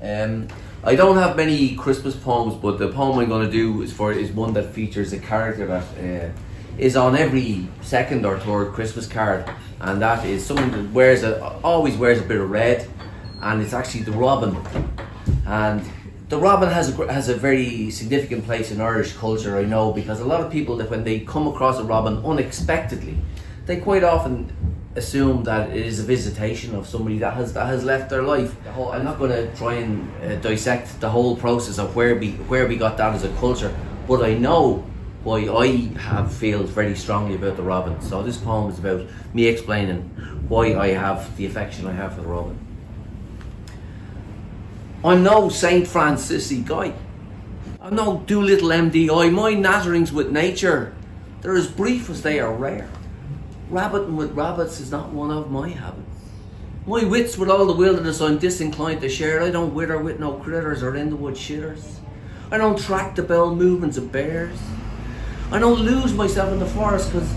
I don't have many Christmas poems, but the poem I'm going to do is one that features a character that is on every second or third Christmas card, and that is someone that always wears a bit of red, and it's actually the robin. And the robin has a very significant place in Irish culture, I know, because a lot of people, that when they come across a robin unexpectedly, they quite often assume that it is a visitation of somebody that has left their life. I'm not going to try and dissect the whole process of where we got that as a culture, but I know why I feel very strongly about the robin. So this poem is about me explaining why I have the affection I have for the robin. I'm no St. Francis-y guy. I'm no Doolittle MDI. My natterings with nature, they're as brief as they are rare. Rabbiting with rabbits is not one of my habits. My wits with all the wilderness I'm disinclined to share. I don't wither with no critters or in the wood shitters. I don't track the bell movements of bears. I don't lose myself in the forest because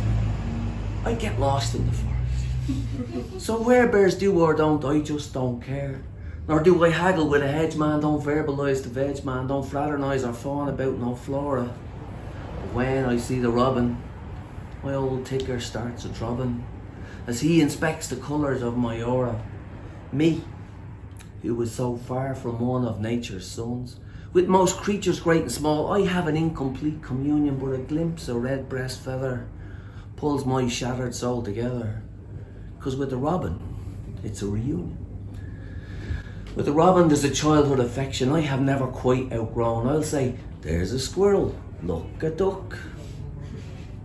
I get lost in the forest. So where bears do or don't, I just don't care. Nor do I haggle with a hedge man, don't verbalise the veg man, don't fraternise or fawn about no flora. But when I see the robin, my old ticker starts a-throbbing as he inspects the colours of my aura. Me, who was so far from one of nature's sons. With most creatures great and small, I have an incomplete communion, but a glimpse of red breast feather pulls my shattered soul together. 'Cause with the robin, it's a reunion. With the robin there's a childhood affection I have never quite outgrown. I'll say, there's a squirrel, look a duck.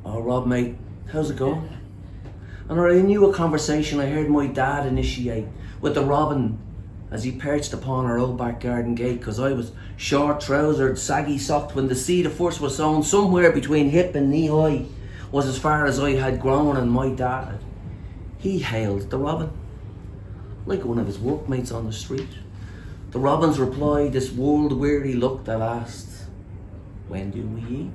Oh Rob mate, how's it going? And I knew a conversation I heard my dad initiate with the robin as he perched upon our old back garden gate, 'cause I was short trousered, saggy socked when the seed of first was sown. Somewhere between hip and knee high was as far as I had grown, and my dad, he hailed the robin like one of his workmates on the street. The robin's reply, this world-weary look that asked, when do we eat?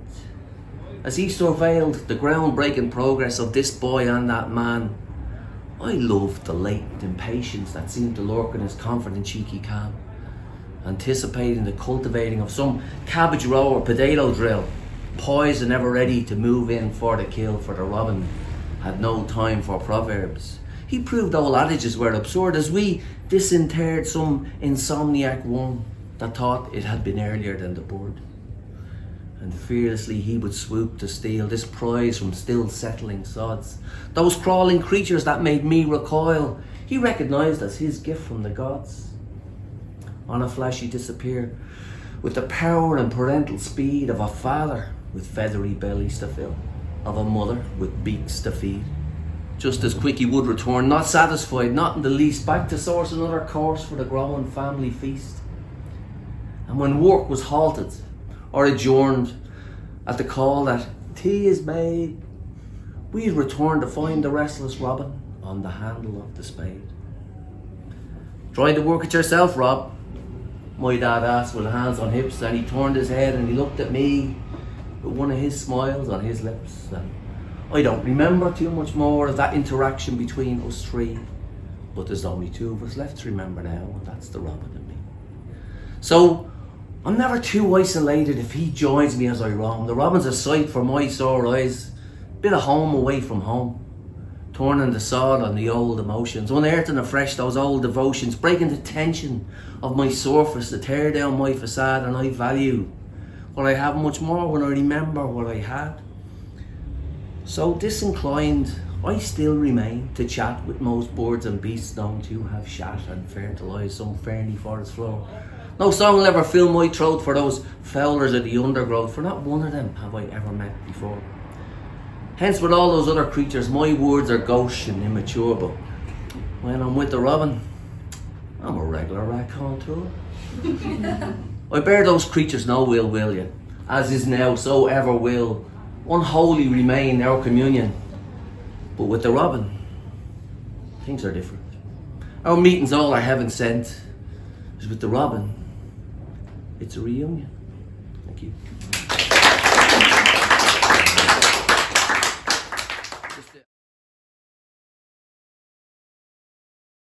As he surveilled the groundbreaking progress of this boy and that man, I loved the latent impatience that seemed to lurk in his confident cheeky calm, anticipating the cultivating of some cabbage row or potato drill, poised and ever ready to move in for the kill, for the robin had no time for proverbs. He proved old adages were absurd as we disinterred some insomniac one that thought it had been earlier than the bird. And fearlessly he would swoop to steal this prize from still settling sods. Those crawling creatures that made me recoil, he recognised as his gift from the gods. On a flash he disappeared, with the power and parental speed of a father with feathery bellies to fill, of a mother with beaks to feed. Just as quick he would return, not satisfied, not in the least, back to source another course for the growing family feast. And when work was halted or adjourned at the call that tea is made, we'd return to find the restless robin on the handle of the spade. Trying to work it yourself, Rob? My dad asked with hands on hips, and he turned his head and he looked at me with one of his smiles on his lips. And I don't remember too much more of that interaction between us three, but there's only two of us left to remember now, and that's the robin and me. So I'm never too isolated if he joins me as I roam. The robin's a sight for my sore eyes, bit of home away from home, turning the sod on the old emotions, unearthing afresh those old devotions, breaking the tension of my surface to tear down my facade. And I value what I have much more when I remember what I had. So disinclined I still remain to chat with most birds and beasts known to have shat and fertilised some ferny forest floor. No song will ever fill my throat for those fowlers of the undergrowth, for not one of them have I ever met before. Hence with all those other creatures my words are gauche and immature, but when I'm with the robin, I'm a regular raconteur. I bear those creatures no ill will yet, as is now, so ever will. Unholy remain our communion. But with the robin, things are different. Our meeting's all our heaven sent. With the robin, it's a reunion. Thank you.